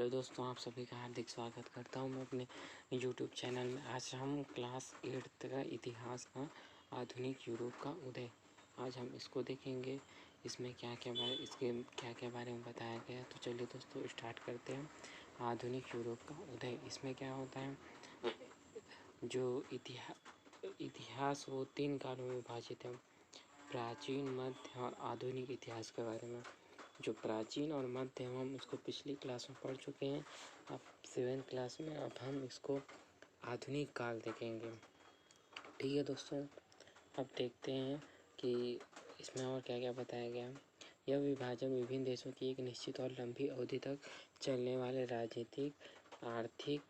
Hello दोस्तों, आप सभी का हार्दिक स्वागत करता हूं मैं अपने यूट्यूब चैनल में। आज हम क्लास 8 का इतिहास का आधुनिक यूरोप का उदय, आज हम इसको देखेंगे। इसमें इसके क्या क्या बारे में बताया गया। तो चलिए दोस्तों स्टार्ट करते हैं। आधुनिक यूरोप का उदय, इसमें क्या होता है, जो इतिहास वो 3 कालों में विभाजित है। प्राचीन, मध्य और आधुनिक इतिहास के बारे में। जो प्राचीन और मध्य है हम उसको पिछली क्लास में पढ़ चुके हैं। अब 7th क्लास में अब हम इसको आधुनिक काल देखेंगे। ठीक है दोस्तों, अब देखते हैं कि इसमें और क्या क्या बताया गया। यह विभाजन विभिन्न देशों की एक निश्चित और लंबी अवधि तक चलने वाले राजनीतिक, आर्थिक,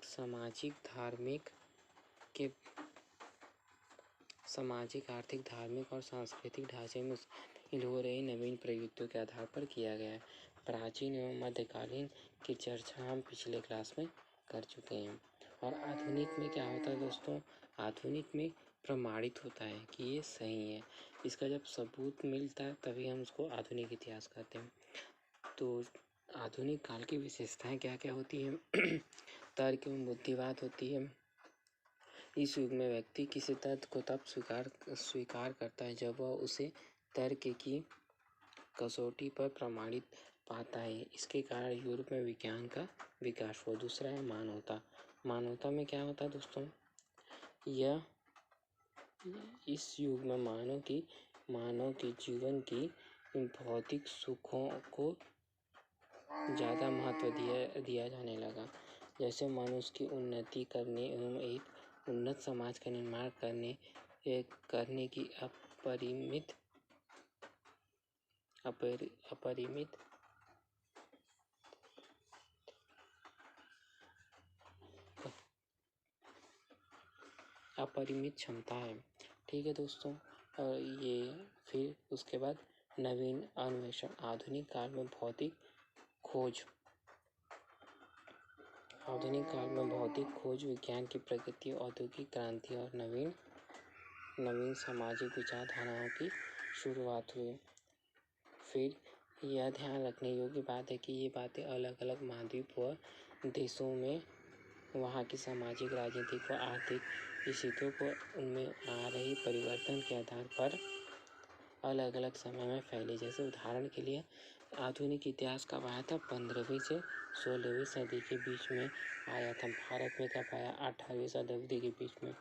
आर्थिक, धार्मिक और सांस्कृतिक ढांचे में शामिल हो रही नवीन प्रयुक्तियों के आधार पर किया गया है। प्राचीन एवं मध्यकालीन की चर्चा हम पिछले क्लास में कर चुके हैं। और आधुनिक में क्या होता है दोस्तों, आधुनिक में प्रमाणित होता है कि ये सही है। इसका जब सबूत मिलता है तभी हम उसको आधुनिक इतिहास कहते हैं। तो आधुनिक काल की विशेषताएं क्या क्या होती हैं। तर्क एवं बुद्धिवाद होती है। इस युग में व्यक्ति किसी तथ्य को तब स्वीकार करता है जब वह उसे तर्क की कसौटी पर प्रमाणित पाता है। इसके कारण यूरोप में विज्ञान का विकास हुआ। दूसरा है मानवता में क्या होता है दोस्तों, यह इस युग में मानव की जीवन की भौतिक सुखों को ज़्यादा महत्व दिया जाने लगा। जैसे मनुष्य की उन्नति करने एवं एक उन्नत समाज का निर्माण करने की अपरिमित क्षमता है। ठीक है दोस्तों, और ये फिर उसके बाद नवीन अन्वेषण। आधुनिक काल में भौतिक खोज, विज्ञान की प्रगति, औद्योगिक क्रांति और नवीन सामाजिक विचारधाराओं की शुरुआत हुई। फिर यह ध्यान रखने योग्य बात है कि ये बातें अलग अलग महाद्वीप व देशों में वहाँ की सामाजिक, राजनीतिक व आर्थिक स्थितियों को उनमें आ रही परिवर्तन के आधार पर अलग अलग समय में फैली। जैसे उदाहरण के लिए आधुनिक इतिहास कब आया था, 15वीं से 16वीं सदी के बीच में आया था। भारत में कब आया, 18वीं शताब्दी के बीच में।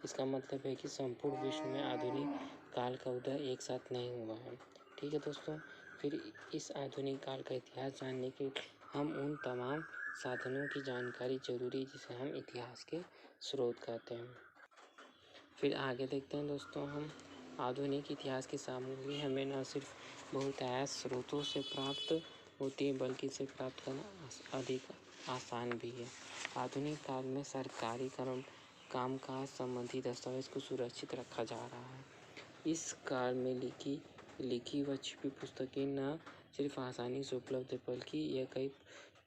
इसका मतलब है कि संपूर्ण विश्व में आधुनिक काल का उदय एक साथ नहीं हुआ है। ठीक है दोस्तों, फिर इस आधुनिक काल का इतिहास जानने के हम उन तमाम साधनों की जानकारी जरूरी है जिसे हम इतिहास के स्रोत कहते हैं। फिर आगे देखते हैं दोस्तों, हम आधुनिक इतिहास की सामग्री हमें न सिर्फ बहुतायत स्रोतों से प्राप्त होती है बल्कि इसे प्राप्त करना अधिक आसान भी है। आधुनिक काल में सरकारी कामकाज संबंधी दस्तावेज को सुरक्षित रखा जा रहा है। इस काल में लिखी व छिपी पुस्तकें न सिर्फ आसानी से उपलब्ध है बल्कि यह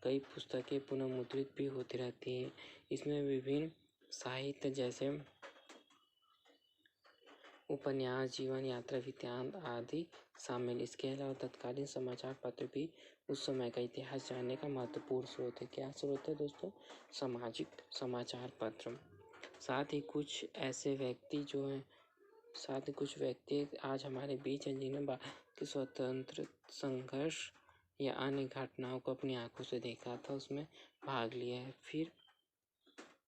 कई पुस्तकें पुनः मुद्रित भी होती रहती हैं। इसमें विभिन्न साहित्य जैसे उपन्यास, जीवन यात्रा, वृत्तांत आदि शामिल। इसके अलावा तत्कालीन समाचार पत्र भी उस समय का इतिहास जानने का महत्वपूर्ण स्रोत है। क्या स्रोत है दोस्तों, सामाजिक समाचार पत्र। साथ ही कुछ व्यक्ति आज हमारे बीच हैं जिन्होंने भारत के स्वतंत्र संघर्ष या अन्य घटनाओं को अपनी आंखों से देखा था, उसमें भाग लिया है। फिर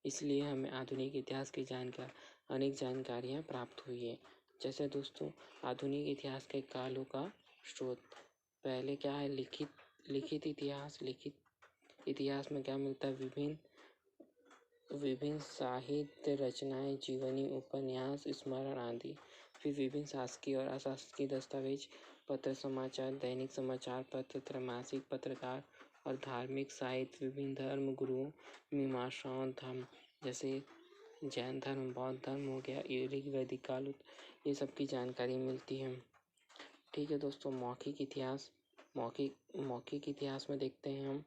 इसलिए हमें आधुनिक इतिहास की अनेक जानकारियाँ प्राप्त हुई है। जैसे दोस्तों आधुनिक इतिहास के कालों का स्रोत, पहले क्या है, लिखित इतिहास में क्या मिलता है, विभिन्न साहित्य रचनाएं, जीवनी, उपन्यास, स्मरण आदि। फिर विभिन्न शासकीय और अशासकीय दस्तावेज, पत्र समाचार, दैनिक समाचार पत्र, त्रैमासिक पत्रकार और धार्मिक साहित्य, विभिन्न धर्म गुरुओं, मीमांसाओं धर्म जैसे जैन धर्म, बौद्ध धर्म हो गया, ऋग वैदिक काल, ये सब की जानकारी मिलती है। ठीक है दोस्तों, मौखिक इतिहास में देखते हैं हम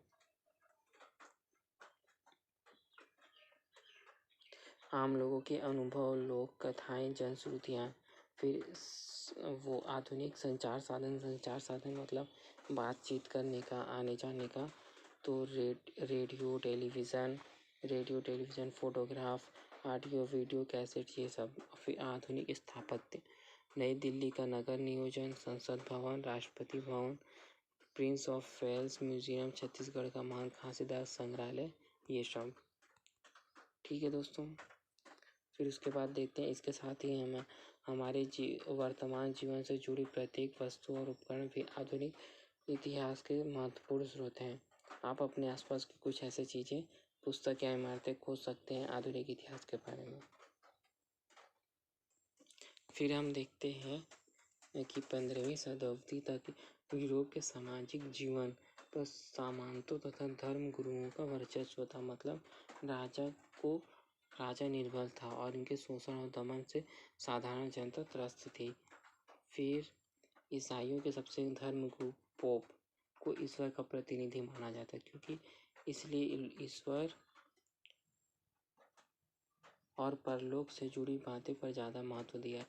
आम लोगों के अनुभव, लोक कथाएं, जनश्रुतियाँ। फिर वो आधुनिक संचार साधन मतलब बातचीत करने का, आने जाने का तो radio television, photograph, audio video cassette, ये सब। फिर आधुनिक स्थापत्य, नई दिल्ली का नगर नियोजन, संसद Bhavan, Rashtrapati Bhavan, prince of Wales museum, Chhattisgarh का महान घासीदास संग्रहालय, ये सब। ठीक है दोस्तों, फिर उसके बाद देखते हैं इसके साथ ही हमें हमारे वर्तमान जीवन से जुड़ी प्रत्येक वस्तु और उपकरण भी आधुनिक इतिहास के महत्वपूर्ण स्रोत हैं। आप अपने आसपास की कुछ ऐसी चीज़ें, पुस्तक या इमारतें खोज सकते हैं आधुनिक इतिहास के बारे में। फिर हम देखते हैं कि 15वीं शताब्दी तक यूरोप के सामाजिक जीवन पर सामंतों तथा धर्म गुरुओं का वर्चस्व था। मतलब राजा निर्बल था और इनके शोषण और दमन से साधारण जनता त्रस्त थी। फिर ईसाइयों के सबसे धर्म गुरु पोप को ईश्वर का प्रतिनिधि माना जाता है, क्योंकि इसलिए ईश्वर और परलोक से जुड़ी बातें पर ज़्यादा महत्व दिया,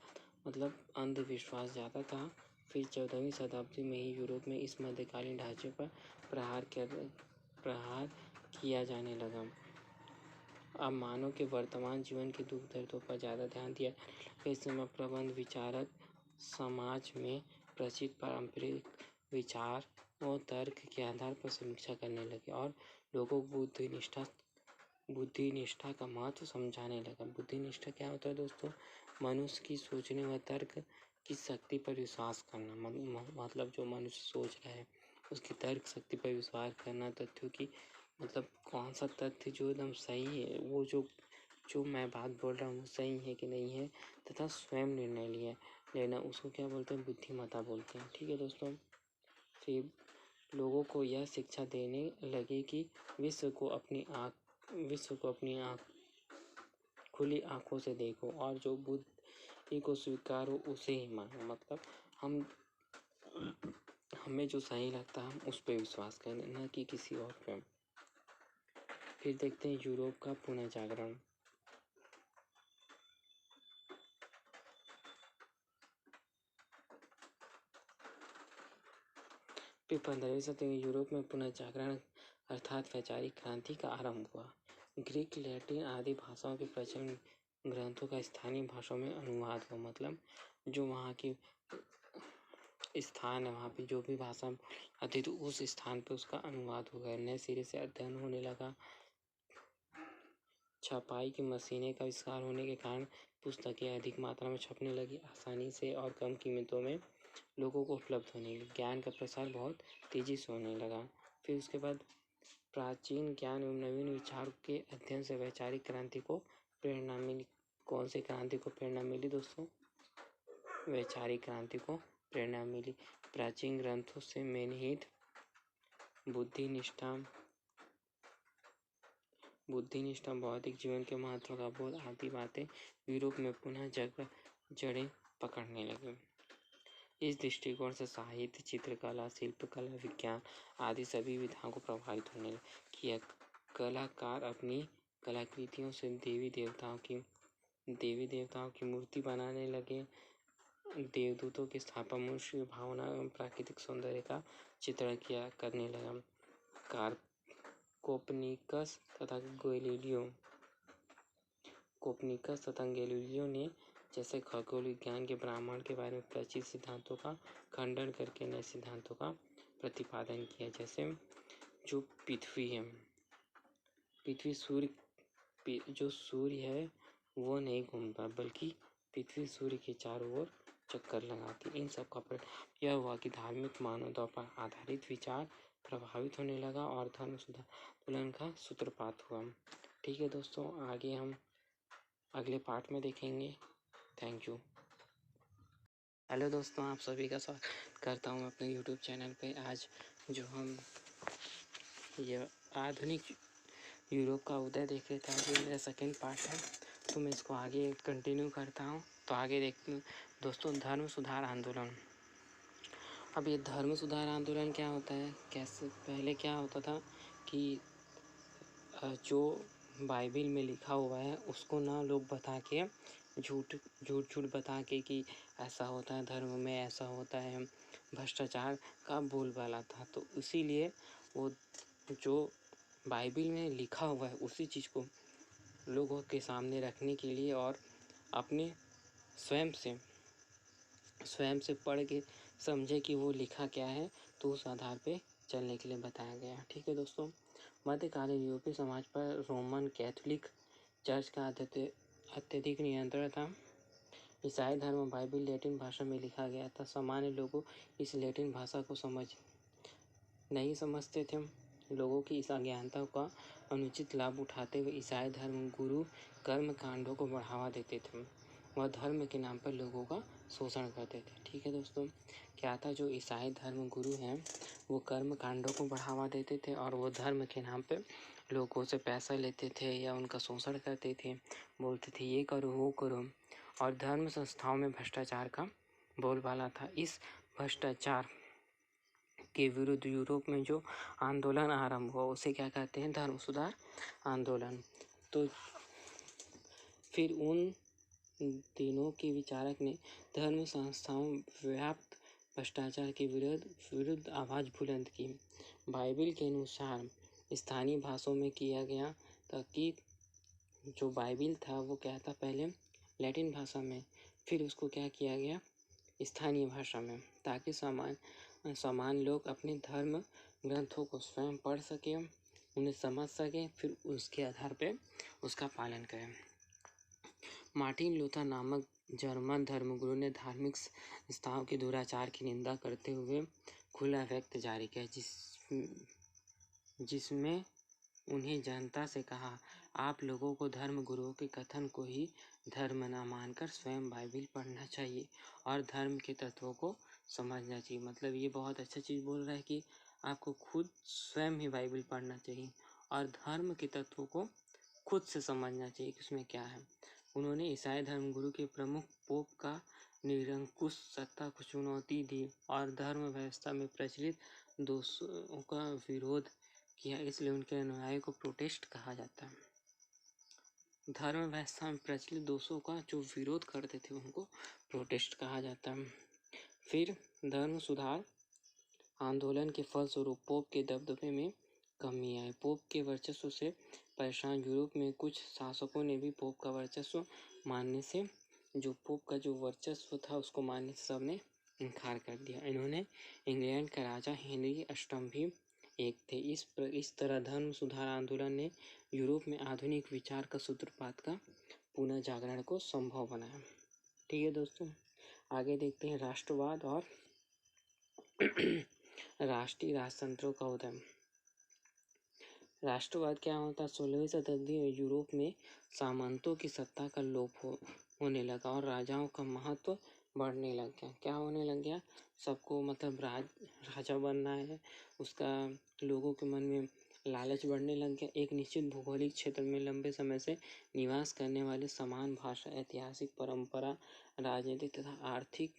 मतलब अंधविश्वास ज़्यादा था। फिर 14वीं शताब्दी में ही यूरोप में इस मध्यकालीन ढांचे पर प्रहार किया जाने लगा। अब मानव के वर्तमान जीवन के दुख दर्दों पर ज़्यादा ध्यान दिया। इस समय प्रबंध विचारक समाज में प्रचलित पारंपरिक विचार और तर्क के आधार पर समीक्षा करने लगे और लोगों को बुद्धिनिष्ठा का महत्व समझाने लगा। बुद्धिनिष्ठा क्या होता है दोस्तों? मनुष्य की सोचने व तर्क की शक्ति पर विश्वास करना। मतलब जो मनुष्य सोच रहा है उसकी तर्क शक्ति पर विश्वास करना। तथ्यों की मतलब कौन सा तथ्य जो एकदम सही है, वो जो मैं बात बोल रहा हूँ वो सही है कि नहीं है, तथा स्वयं निर्णय लेना, उसको क्या बोलते हैं? बुद्धिमत्ता बोलते हैं। ठीक है दोस्तों, फिर लोगों को यह शिक्षा देने लगे कि विश्व को अपनी खुली आंखों से देखो और जो बुद्धि को स्वीकारो उसे ही मानो। मतलब हमें जो सही लगता है हम उस पर विश्वास करें, न कि किसी और पे। फिर देखते हैं यूरोप का पुनर्जागरण। फिर 15वीं शताब्दी में यूरोप में पुनर्जागरण अर्थात वैचारिक क्रांति का आरंभ हुआ। ग्रीक, लैटिन आदि भाषाओं के प्रचलन ग्रंथों का स्थानीय भाषाओं में अनुवाद हुआ। मतलब जो वहाँ की स्थान है, वहाँ पे जो भी भाषा आती तो उस स्थान पे उसका अनुवाद हो गया, नए सिरे से अध्ययन होने लगा। छपाई की मशीनें का आविष्कार होने के कारण पुस्तकें अधिक मात्रा में छपने लगी, आसानी से और कम कीमतों में लोगों को उपलब्ध होने लगी। ज्ञान का प्रसार बहुत तेजी से होने लगा। फिर उसके बाद प्राचीन ज्ञान एवं नवीन विचार के अध्ययन से वैचारिक क्रांति को प्रेरणा मिली। कौन सी क्रांति को प्रेरणा मिली दोस्तों? वैचारिक क्रांति को प्रेरणा मिली। प्राचीन ग्रंथों से में निहित बुद्धिनिष्ठा, बौद्धिक जीवन के महत्व का बोध आदि बातें यूरोप में पुनः जड़ें पकड़ने लगी। इस दृष्टिकोण से साहित्य, चित्रकला, शिल्पकला, विज्ञान आदि सभी विधाओं को प्रभावित होने किया। कलाकार अपनी कलाकृतियों से देवी देवताओं की मूर्ति बनाने लगे। देवदूतों की स्थापना, मनुष्य की भावना एवं प्राकृतिक सौंदर्य का चित्रण करने लगा। कोपरनिकस तथा गैलीलियो ने जैसे खगोल विज्ञान के ब्रह्मांड के बारे में प्रचलित सिद्धांतों का खंडन करके नए सिद्धांतों का प्रतिपादन किया। जैसे जो पृथ्वी है, जो सूर्य है वो नहीं घूमता, बल्कि पृथ्वी सूर्य के चारों ओर चक्कर लगाती। इन सब का यह हुआ कि धार्मिक मान्यताओं पर आधारित विचार प्रभावित होने लगा और धर्म आंदोलन का सूत्रपात हुआ। ठीक है दोस्तों, आगे हम अगले पार्ट में देखेंगे। Thank you. हेलो दोस्तों, आप सभी का स्वागत करता हूँ अपने यूट्यूब चैनल पे। आज जो हम ये आधुनिक यूरोप का उदय देख रहे थे, आज मेरा सेकेंड पार्ट है, तो मैं इसको आगे कंटिन्यू करता हूँ। तो आगे देखते हैं दोस्तों, धर्म सुधार आंदोलन। अब ये धर्म सुधार आंदोलन क्या होता है? कैसे पहले क्या होता था कि जो बाइबिल में लिखा हुआ है उसको ना लोग बता के झूठ बता के कि ऐसा होता है, धर्म में ऐसा होता है, भ्रष्टाचार का बोलबाला था। तो इसीलिए वो जो बाइबिल में लिखा हुआ है उसी चीज़ को लोगों के सामने रखने के लिए और अपने स्वयं से पढ़ के समझे कि वो लिखा क्या है, तो उस आधार पे चलने के लिए बताया गया। ठीक है दोस्तों, मध्यकालीन यूरोपीय समाज पर रोमन कैथोलिक चर्च का अत्यधिक नियंत्रण था। ईसाई धर्म बाइबिल लैटिन भाषा में लिखा गया था। सामान्य लोगों इस लैटिन भाषा को नहीं समझते थे। लोगों की इस अज्ञानता का अनुचित लाभ उठाते हुए ईसाई धर्म गुरु कर्म कांडों को बढ़ावा देते थे। वह धर्म के नाम पर लोगों का शोषण करते थे। ठीक है दोस्तों, क्या था, जो ईसाई धर्म गुरु हैं वो कर्म कांडों को बढ़ावा देते थे और वो धर्म के नाम पे लोगों से पैसा लेते थे या उनका शोषण करते थे, बोलते थे ये करो वो करो, और धर्म संस्थाओं में भ्रष्टाचार का बोलबाला था। इस भ्रष्टाचार के विरुद्ध यूरोप में जो आंदोलन आरंभ हुआ उसे क्या कहते हैं, धर्म सुधार आंदोलन। तो फिर उन तीनों के विचारक ने धर्म संस्थाओं व्याप्त भ्रष्टाचार के विरुद्ध आवाज बुलंद की। बाइबिल के अनुसार स्थानीय भाषाओं में किया गया, ताकि जो बाइबिल था वो क्या था, पहले लैटिन भाषा में, फिर उसको क्या किया गया, स्थानीय भाषा में, ताकि सामान्य लोग अपने धर्म ग्रंथों को स्वयं पढ़ सकें, उन्हें समझ सकें, फिर उसके आधार पे उसका पालन करें। मार्टिन लूथर नामक जर्मन धर्मगुरु ने धार्मिक संस्थाओं के दुराचार की निंदा करते हुए खुला व्यक्त जारी किया, जिसमें उन्हें जनता से कहा, आप लोगों को धर्म गुरुओं के कथन को ही धर्म न मानकर स्वयं बाइबिल पढ़ना चाहिए और धर्म के तत्वों को समझना चाहिए। मतलब ये बहुत अच्छा चीज़ बोल रहा है कि आपको खुद स्वयं ही बाइबिल पढ़ना चाहिए और धर्म के तत्वों को खुद से समझना चाहिए कि उसमें क्या है। उन्होंने ईसाई धर्मगुरु के प्रमुख पोप का निरंकुश सत्ता को चुनौती दी और धर्म व्यवस्था में प्रचलित दोषों का विरोध किया, इसलिए उनके अनुयायियों को प्रोटेस्ट कहा जाता है। धर्म व्यवस्था में प्रचलित दोषों का जो विरोध करते थे उनको प्रोटेस्ट कहा जाता है। फिर धर्म सुधार आंदोलन के फलस्वरूप पोप के दबदबे में कमी आई। पोप के वर्चस्व से परेशान यूरोप में कुछ शासकों ने भी पोप का वर्चस्व मानने से, जो पोप का जो वर्चस्व था उसको मानने से सबने इनकार कर दिया। इन्होंने इंग्लैंड का राजा हेनरी अष्टम भी एक थे। इस तरह धर्म सुधार आंदोलन ने यूरोप में आधुनिक विचार का सूत्रपात का पुनः जागरण को संभव बनाया। ठीक है दोस्तों, आगे देखते हैं राष्ट्रवाद और राष्ट्रीय राजतंत्रों का उदय। राष्ट्रवाद क्या होता है? 16वीं शताब्दी में यूरोप में सामंतों की सत्ता का लोप होने लगा और राजाओं का महत्व बढ़ने लग गया। क्या होने लग गया? सबको मतलब राजा बनना है, उसका लोगों के मन में लालच बढ़ने लग गया। एक निश्चित भौगोलिक क्षेत्र में लंबे समय से निवास करने वाले समान भाषा, ऐतिहासिक परंपरा, राजनीतिक तथा आर्थिक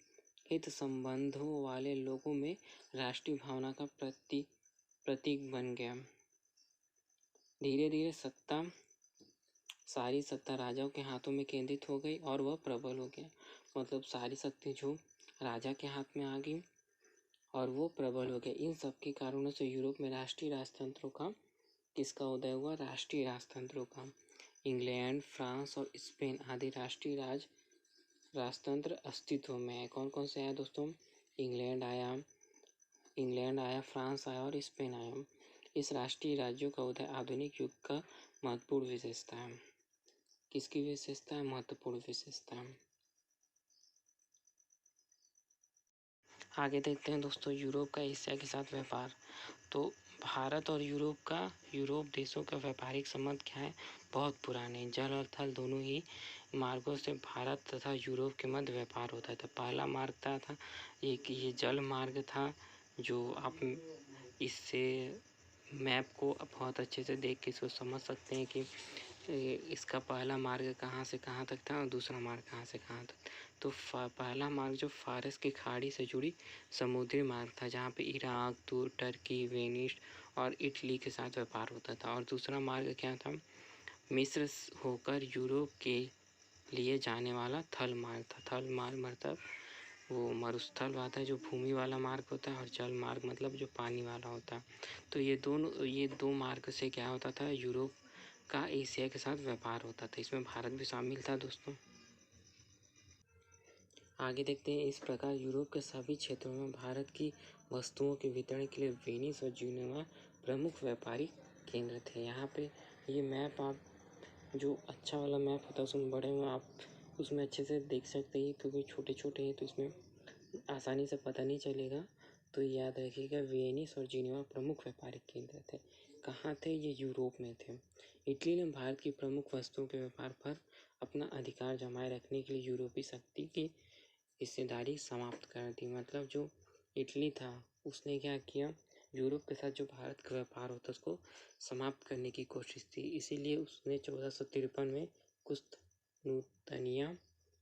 हित संबंधों वाले लोगों में राष्ट्रीय भावना का प्रतीक बन गया। धीरे धीरे सारी सत्ता राजाओं के हाथों में केंद्रित हो गई और वह प्रबल हो गया। मतलब सारी शक्ति जो राजा के हाथ में आ गई और वो प्रबल हो गया। इन सब के कारणों से यूरोप में राष्ट्रीय राजतंत्रों का किसका उदय हुआ? राष्ट्रीय राजतंत्रों का। इंग्लैंड, फ्रांस और स्पेन आदि राष्ट्रीय राजतंत्र अस्तित्व में है। कौन कौन से आया दोस्तों? इंग्लैंड आया, फ्रांस आया और स्पेन आया। इस राष्ट्रीय राज्यों का उदय आधुनिक युग का महत्वपूर्ण विशेषता है। किसकी विशेषता है? महत्वपूर्ण विशेषता है। आगे देखते हैं दोस्तों यूरोप का एशिया के साथ व्यापार। तो भारत और यूरोप देशों का व्यापारिक संबंध क्या है? बहुत पुराने। जल और थल दोनों ही मार्गों से भारत तथा यूरोप के मध्य व्यापार होता था। पहला मार्ग था ये जल मार्ग था, जो आप इससे मैप को बहुत अच्छे से देख के इसको समझ सकते हैं कि इसका पहला मार्ग कहाँ से कहाँ तक था और दूसरा मार्ग कहाँ से कहाँ तक। तो पहला मार्ग जो फारस की खाड़ी से जुड़ी समुद्री मार्ग था, जहाँ पे इराक, टर्की, वेनिस और इटली के साथ व्यापार होता था। और दूसरा मार्ग क्या था? मिस्र होकर यूरोप के लिए जाने वाला थल मार्ग था। थल मार्ग मतलब वो मरुस्थल आता है जो भूमि वाला मार्ग होता है, और जल मार्ग मतलब जो पानी वाला होता है। तो ये दो मार्ग से क्या होता था, यूरोप का एशिया के साथ व्यापार होता था। इसमें भारत भी शामिल था दोस्तों। आगे देखते हैं। इस प्रकार यूरोप के सभी क्षेत्रों में भारत की वस्तुओं के वितरण के लिए वेनिस और जिनेवा प्रमुख व्यापारिक केंद्र थे। यहाँ पे ये मैप, आप जो अच्छा वाला मैप होता है उसमें बड़े में आप उसमें अच्छे से देख सकते हैं, क्योंकि छोटे छोटे हैं तो इसमें आसानी से पता नहीं चलेगा। तो याद रखिएगा, वेनिस और जिनेवा प्रमुख व्यापारिक केंद्र थे। कहाँ थे? ये यूरोप में थे। इटली ने भारत की प्रमुख वस्तुओं के व्यापार पर अपना अधिकार जमाए रखने के लिए यूरोपीय शक्ति की हिस्सेदारी समाप्त कर दी। मतलब जो इटली था उसने क्या किया, यूरोप के साथ जो भारत का व्यापार होता उसको समाप्त करने की कोशिश थी। इसीलिए उसने 1453 में कुस्तुनतनिया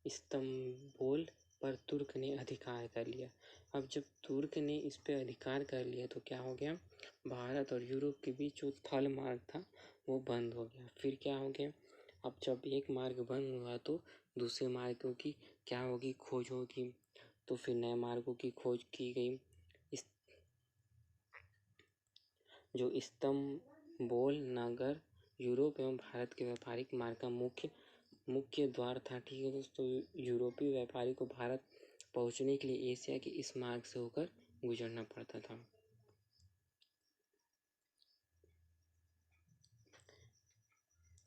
इस्तंबुल पर तुर्क ने अधिकार कर लिया। अब जब तुर्क ने इस पे अधिकार कर लिया तो क्या हो गया, भारत और यूरोप के बीच जो थल मार्ग था वो बंद हो गया। फिर क्या हो गया, अब जब एक मार्ग बंद हुआ तो दूसरे मार्गों की क्या होगी, खोज होगी। तो फिर नए मार्गों की खोज की गई। जो इस्तंबुल नगर यूरोप एवं भारत के व्यापारिक मार्ग का मुख्य द्वार था। ठीक है दोस्तों, यूरोपीय व्यापारी को भारत पहुंचने के लिए एशिया के इस मार्ग से होकर गुजरना पड़ता था।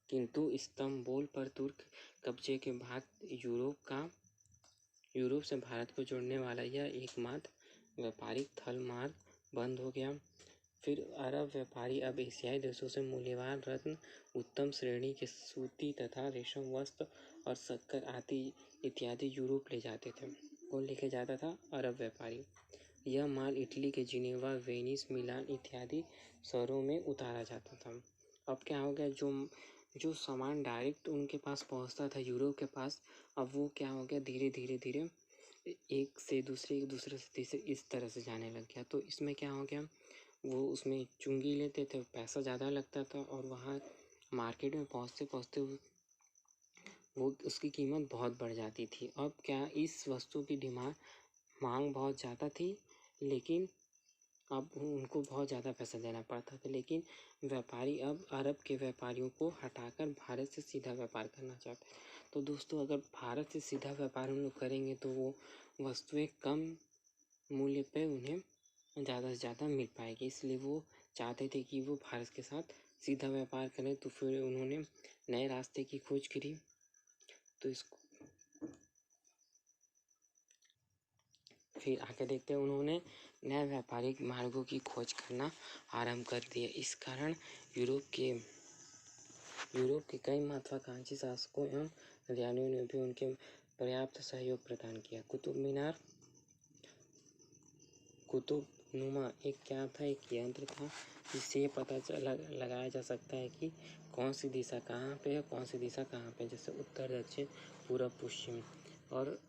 किंतु इस्तंबुल पर तुर्क कब्जे के बाद यूरोप से भारत को जोड़ने वाला यह एकमात्र व्यापारिक थल मार्ग बंद हो गया। फिर अरब व्यापारी अब एशियाई देशों से मूल्यवान रत्न, उत्तम श्रेणी के सूती तथा रेशम वस्त्र और शक्कर आदि इत्यादि यूरोप ले जाते थे। कौन लेके जाता था? अरब व्यापारी। यह माल इटली के जिनेवा, वेनिस, मिलान इत्यादि शहरों में उतारा जाता था। अब क्या हो गया, जो सामान डायरेक्ट उनके पास पहुंचता था यूरोप के पास, अब वो क्या हो गया, धीरे धीरे धीरे एक से दूसरे से तीसरे इस तरह से जाने लग गया। तो इसमें क्या हो गया, वो उसमें चुंगी लेते थे, पैसा ज़्यादा लगता था, और वहाँ मार्केट में पहुँचते पहुँचते वो उसकी कीमत बहुत बढ़ जाती थी। अब क्या, इस वस्तु की मांग बहुत ज़्यादा थी, लेकिन अब उनको बहुत ज़्यादा पैसा देना पड़ता था। लेकिन व्यापारी अब अरब के व्यापारियों को हटाकर भारत से सीधा व्यापार करना चाहते। तो दोस्तों, अगर भारत से सीधा व्यापार हम लोग करेंगे तो वो वस्तुएं कम मूल्य पे उन्हें ज़्यादा से ज़्यादा मिल पाएगी। इसलिए वो चाहते थे कि वो भारत के साथ सीधा व्यापार करें। तो फिर उन्होंने नए रास्ते की खोज करी। तो इसको फिर आगे देखते हैं, उन्होंने नए व्यापारिक मार्गों की खोज करना आरंभ कर दिया। इस कारण यूरोप के कई महत्वाकांक्षी शासकों एवं ज्ञानियों ने भी उनके पर्याप्त सहयोग प्रदान किया। कुतुबनुमा एक क्या था, एक यंत्र था जिससे ये पता लगाया जा सकता है कि कौन सी दिशा कहाँ पे है, कौन सी दिशा कहाँ पे, जैसे उत्तर, दक्षिण, पूर्व, पश्चिम। और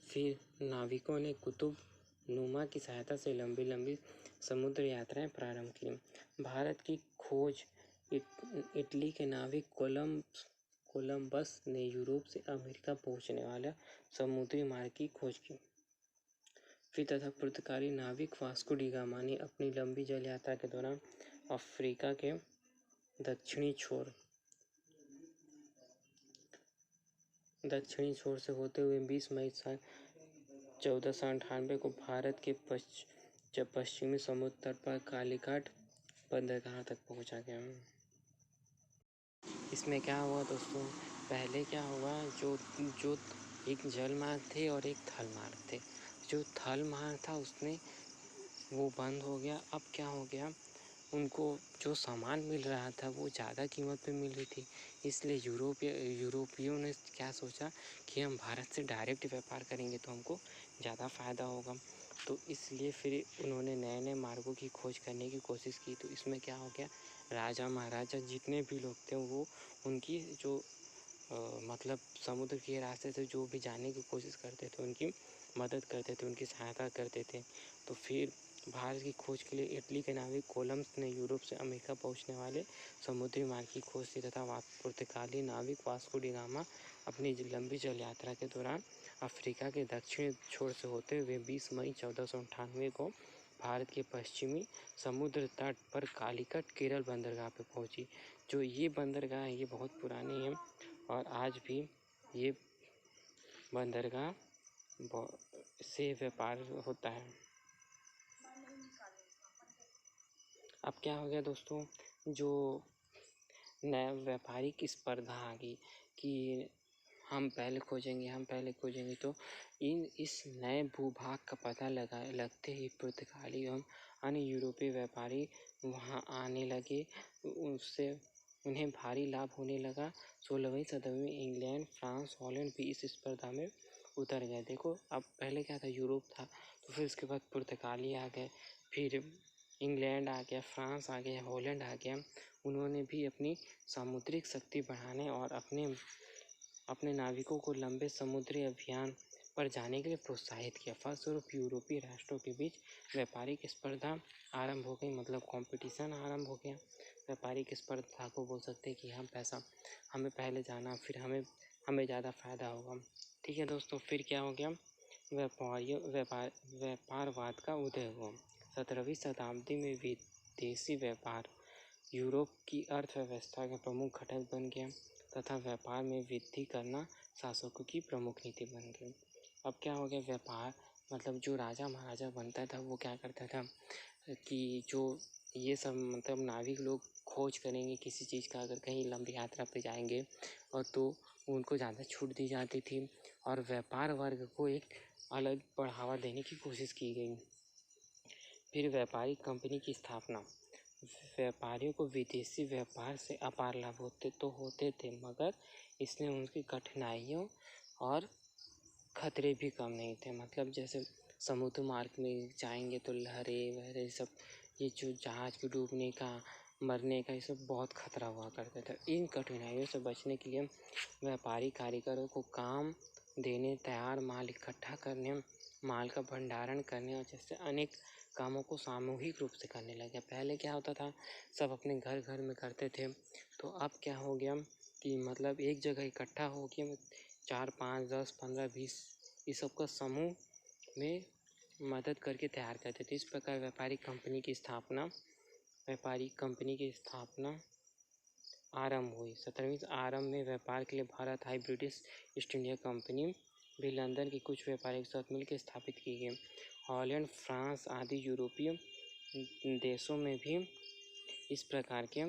फिर नाविकों ने कुतुबनुमा की सहायता से लंबी लंबी समुद्र यात्राएं प्रारंभ की। भारत की खोज इटली के नाविक कोलंबस ने यूरोप से अमेरिका पहुंचने वाला समुद्री मार्ग की खोज की। फिर तथा पुर्तगाली नाविक वास्को डी गामा ने अपनी लंबी जल यात्रा के दौरान अफ्रीका के दक्षिणी छोर से होते हुए 20 मई 1498 को भारत के पश्चिमी समुद्र तट पर कालीघाट बंदरगाह तक पहुंचा गया। इसमें क्या हुआ दोस्तों, पहले क्या हुआ, जो एक जल मार्ग थे और एक थल मार्ग थे। जो थल मार्ग था उसने वो बंद हो गया। अब क्या हो गया, उनको जो सामान मिल रहा था वो ज़्यादा कीमत पे मिल रही थी। इसलिए यूरोपियों ने क्या सोचा कि हम भारत से डायरेक्ट व्यापार करेंगे तो हमको ज़्यादा फ़ायदा होगा। तो इसलिए फिर उन्होंने नए नए मार्गों की खोज करने की कोशिश की। तो इसमें क्या हो गया, राजा महाराजा जितने भी लोग थे वो उनकी जो मतलब समुद्र के रास्ते से जो भी जाने की कोशिश करते थे उनकी मदद करते थे, उनकी सहायता करते थे। तो फिर भारत की खोज के लिए इटली के नाविक कोलंबस ने यूरोप से अमेरिका पहुंचने वाले समुद्री मार्ग की खोज की तथा पुर्तगाली नाविक वास्को डी गामा अपनी लंबी जल यात्रा के दौरान अफ्रीका के दक्षिणी छोर से होते हुए 20 मई 1498 को भारत के पश्चिमी समुद्र तट पर कालीकट केरल बंदरगाह पे पहुंची। जो ये बंदरगाह है ये बहुत पुरानी है और आज भी ये बंदरगाह से व्यापार होता है। अब क्या हो गया दोस्तों, जो नया व्यापारिक स्पर्धा आ गई कि हम पहले खोजेंगे तो इस नए भूभाग का पता लगते ही पुर्तगाली एवं अन्य यूरोपीय व्यापारी वहां आने लगे। उससे उन्हें भारी लाभ होने लगा। 16वीं सदी में इंग्लैंड, फ्रांस, हॉलैंड भी इस स्पर्धा में उतर गए। देखो अब पहले क्या था, यूरोप था, तो फिर उसके बाद पुर्तगाली आ गए, फिर इंग्लैंड आ गया, फ्रांस आ गया, हॉलैंड आ गया। उन्होंने भी अपनी सामुद्रिक शक्ति बढ़ाने और अपने नाविकों को लंबे समुद्री अभियान पर जाने के लिए प्रोत्साहित किया। फलस्वरूप यूरोपीय राष्ट्रों के बीच व्यापारिक स्पर्धा आरंभ हो गई, मतलब कंपटीशन आरंभ हो गया। व्यापारिक स्पर्धा को बोल सकते हैं कि हमें पहले जाना, फिर हमें ज़्यादा फायदा होगा। ठीक है दोस्तों, फिर क्या हो गया, व्यापारवाद का उदय हुआ। 17वीं शताब्दी में विदेशी व्यापार यूरोप की अर्थव्यवस्था का प्रमुख घटक बन गया तथा व्यापार में वृद्धि करना शासकों की प्रमुख नीति बन गई। अब क्या हो गया, व्यापार मतलब जो राजा महाराजा बनता था वो क्या करता था कि जो ये सब मतलब नाविक लोग खोज करेंगे किसी चीज़ का, अगर कहीं लंबी यात्रा पे जाएंगे और तो उनको ज़्यादा छूट दी जाती थी और व्यापार वर्ग को एक अलग बढ़ावा देने की कोशिश की गई। फिर व्यापारिक कंपनी की स्थापना। व्यापारियों को विदेशी व्यापार से अपार लाभ होते थे, मगर इसमें उनकी कठिनाइयों और खतरे भी कम नहीं थे। मतलब जैसे समुद्र मार्ग में जाएंगे तो लहरें वहरें सब, ये जो जहाज के डूबने का, मरने का, ये सब बहुत खतरा हुआ करता था। इन कठिनाइयों से बचने के लिए व्यापारी कारीगरों को काम देने, तैयार माल इकट्ठा करने, माल का भंडारण करने और जैसे अनेक कामों को सामूहिक रूप से करने लगे। पहले क्या होता था, सब अपने घर घर में करते थे, तो अब क्या हो गया कि मतलब एक जगह इकट्ठा हो गया, 4, 5, 10, 15, 20 इस सब का समूह में मदद करके तैयार करते थे। इस प्रकार व्यापारिक कंपनी की स्थापना आरंभ हुई। 17वीं आरंभ में व्यापार के लिए भारत आई ब्रिटिश ईस्ट इंडिया कंपनी भी लंदन के कुछ व्यापारिक साथ मिलकर स्थापित की गई। हॉलैंड, फ्रांस आदि यूरोपीय देशों में भी इस प्रकार के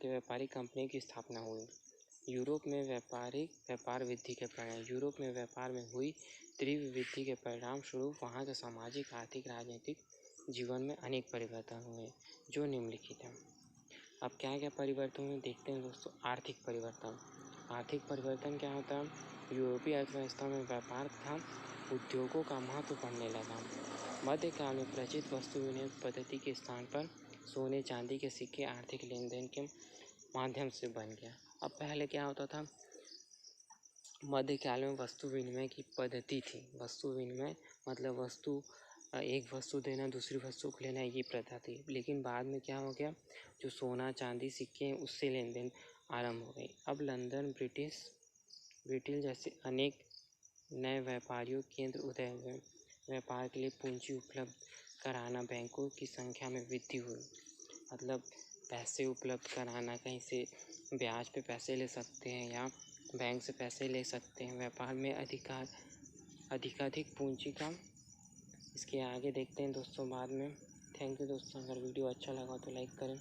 व्यापारिक कंपनी की स्थापना हुई। यूरोप में व्यापार वृद्धि के परिणाम। यूरोप में व्यापार में हुई तीव्र वृद्धि के परिणाम स्वरूप वहाँ के सामाजिक, आर्थिक, राजनीतिक जीवन में अनेक परिवर्तन हुए जो निम्नलिखित हैं। अब क्या क्या परिवर्तन हुए देखते हैं दोस्तों। आर्थिक परिवर्तन क्या होता है, यूरोपीय अर्थव्यवस्था में व्यापार तथा उद्योगों का महत्व बढ़ने लगा। मध्यकाल में प्रचलित वस्तु विनिमय पद्धति के स्थान पर सोने चांदी के सिक्के आर्थिक लेन देन के माध्यम से बन गया। अब पहले क्या होता था, मध्यकाल में वस्तु विनिमय की पद्धति थी। वस्तु विनिमय मतलब एक वस्तु देना दूसरी वस्तु को लेना, ये प्रथा थी। लेकिन बाद में क्या हो गया, जो सोना चांदी सिक्के हैं उससे लेन देन आरंभ हो गई। अब लंदन, ब्रिटिश जैसे अनेक नए व्यापारियों केंद्र उदय हुए। व्यापार के लिए पूंजी उपलब्ध कराना, बैंकों की संख्या में वृद्धि हुई। मतलब पैसे उपलब्ध कराना, कहीं से ब्याज पे पैसे ले सकते हैं या बैंक से पैसे ले सकते हैं। व्यापार में अधिकाधिक पूंजी का। इसके आगे देखते हैं दोस्तों बाद में। थैंक यू दोस्तों, अगर वीडियो अच्छा लगा तो लाइक करें।